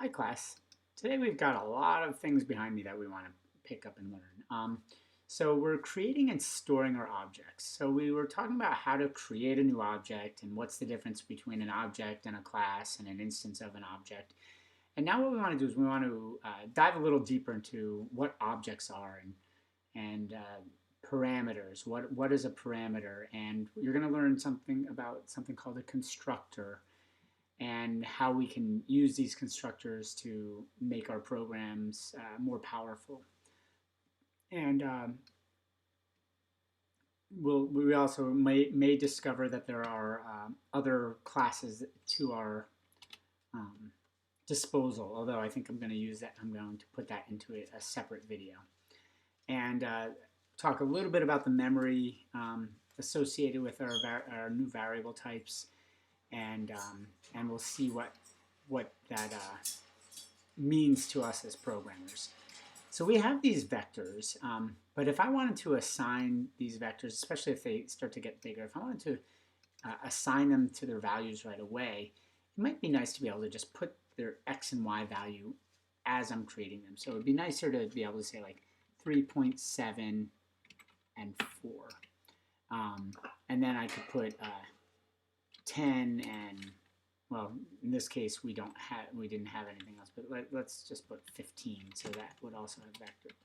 Hi class. Today we've got a lot of things behind me that we want to pick up and learn. So we're creating and storing our objects. So we were talking about how to create a new object and what's the difference between an object and a class and an instance of an object. And now what we want to do is we want to dive a little deeper into what objects are and parameters. What is a parameter? And you're going to learn something about something called a constructor and how we can use these constructors to make our programs more powerful. And we also may discover that there are other classes to our disposal, although I think I'm going to put that into a separate video. And talk a little bit about the memory associated with our new variable types, and we'll see what that means to us as programmers. So we have these vectors, but if I wanted to assign these vectors, especially if they start to get bigger, if I wanted to assign them to their values right away, it might be nice to be able to just put their x and y value as I'm creating them. So it would be nicer to be able to say like 3.7 and 4. And then I could put 10 and, well, in this case we didn't have anything else, but let's just put 15, so that would also have vector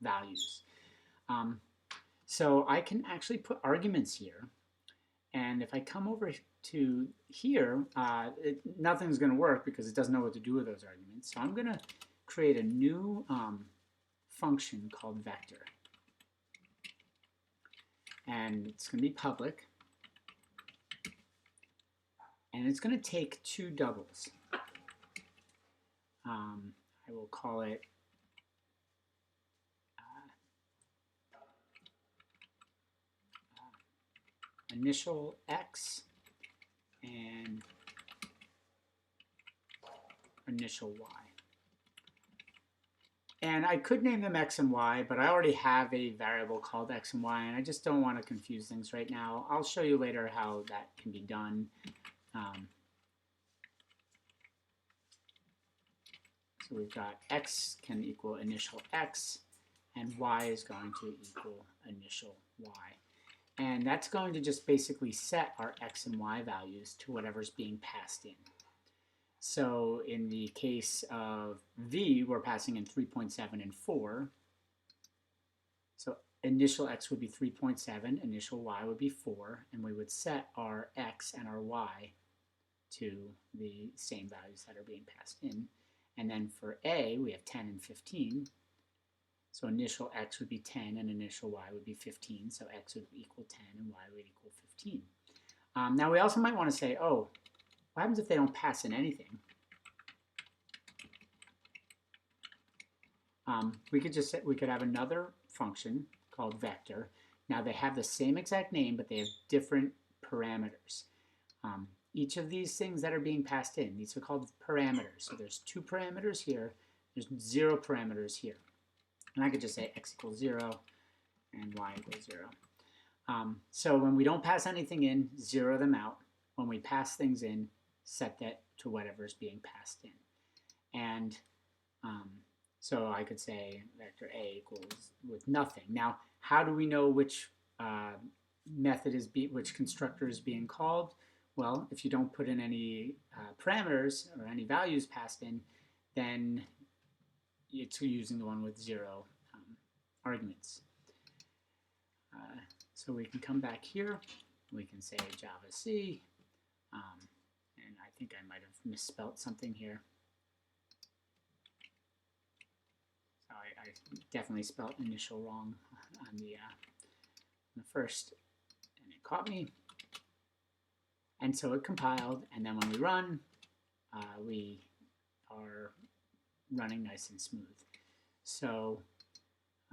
values. So I can actually put arguments here, and if I come over to here, nothing's going to work because it doesn't know what to do with those arguments. So I'm going to create a new function called vector, and it's going to be public. And it's going to take two doubles. I will call it initial x and initial y. And I could name them x and y, but I already have a variable called x and y, and I just don't want to confuse things right now. I'll show you later how that can be done. So we've got x can equal initial x, and y is going to equal initial y. And that's going to just basically set our x and y values to whatever's being passed in. So in the case of v, we're passing in 3.7 and 4. So initial x would be 3.7, initial y would be 4, and we would set our x and our y to the same values that are being passed in. And then for a, we have 10 and 15. So initial x would be 10 and initial y would be 15. So x would equal 10 and y would equal 15. Now we also might want to say, oh, what happens if they don't pass in anything? We could have another function called vector. Now they have the same exact name, but they have different parameters. Each of these things that are being passed in, these are called parameters. So there's 2 parameters here, there's 0 parameters here. And I could just say x equals 0 and y equals 0. So when we don't pass anything in, 0 them out. When we pass things in, set that to whatever's being passed in. And so I could say vector a equals with nothing. Now, how do we know which which constructor is being called? Well, if you don't put in any parameters or any values passed in, then it's using the one with 0 arguments. So we can come back here. We can say Java C. And I think I might have misspelt something here. So I definitely spelled initial wrong on the first, and it caught me. And so it compiled, and then when we run, we are running nice and smooth. So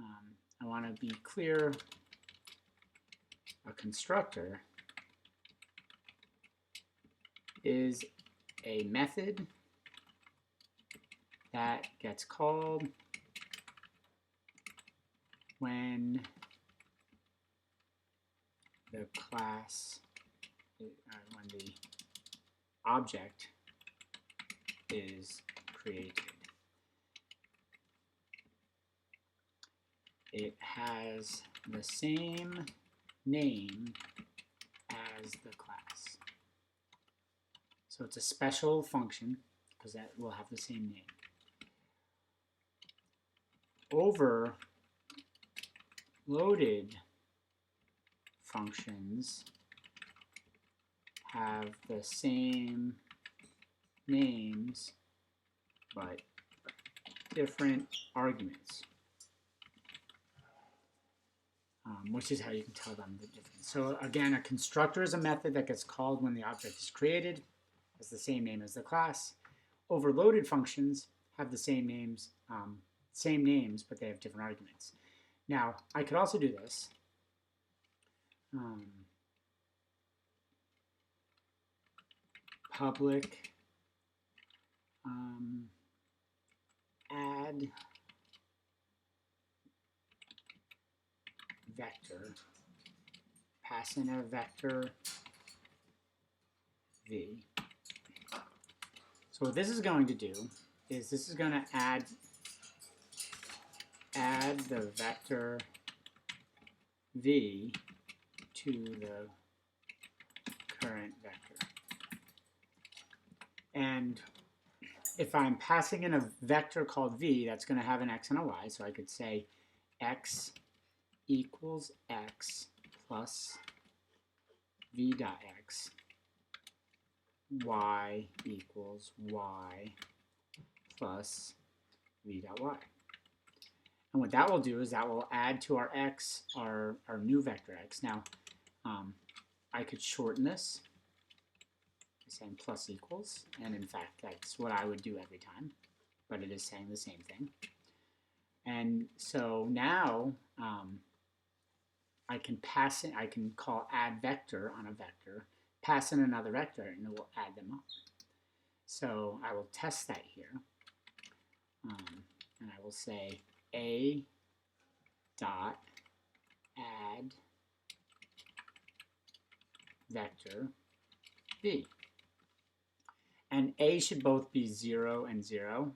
I want to be clear, a constructor is a method that gets called when the class, when the object is created. It has the same name as the class. So it's a special function because that will have the same name. Overloaded functions have the same names but different arguments, which is how you can tell them the difference. So again, a constructor is a method that gets called when the object is created, has the same name as the class. Overloaded functions have the same names, but they have different arguments. Now, I could also do this. Public add vector, pass in a vector v. So what this is going to do is this is going to add the vector v to the current vector. And if I'm passing in a vector called v, that's going to have an x and a y. So I could say x equals x plus v dot x, y equals y plus v dot y. And what that will do is that will add to our x, our new vector x. Now, I could shorten this by saying plus equals, and in fact, that's what I would do every time, but it is saying the same thing. And so now, I can pass in, I can call add vector on a vector, pass in another vector, and it will add them up. So I will test that here, and I will say a dot add vector b. And a should both be 0 and 0.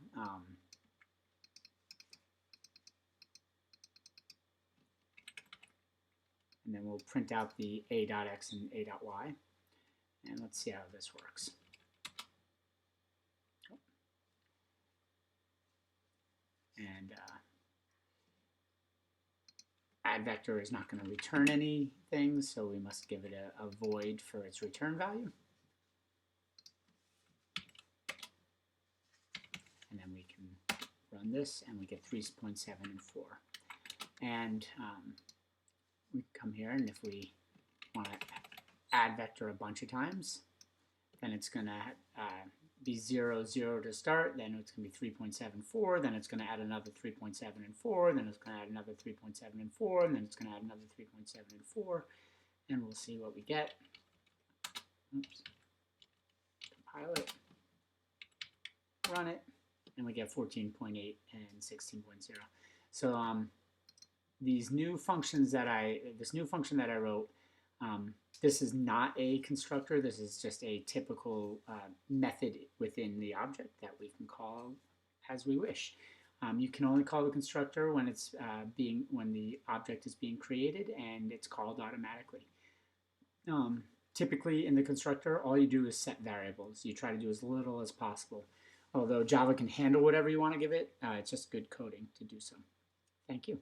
And then we'll print out the a dot x and a dot y. And let's see how this works. And add vector is not going to return anything, so we must give it a void for its return value. And then we can run this, and we get 3.7 and 4. And we come here, and if we want to add vector a bunch of times, then it's going to be 0, 0 to start, then it's going to be 3.7, 4, then it's going to add another 3.7 and 4, then it's going to add another 3.7 and 4, and then it's going to add another 3.7 and 4, and we'll see what we get. Oops. Compile it, run it, and we get 14.8 and 16.0. So these new functions that this new function that I wrote, this is not a constructor. This is just a typical method within the object that we can call as we wish. You can only call the constructor when it's when the object is being created, and it's called automatically. Typically in the constructor, all you do is set variables. You try to do as little as possible. Although Java can handle whatever you want to give it, it's just good coding to do so. Thank you.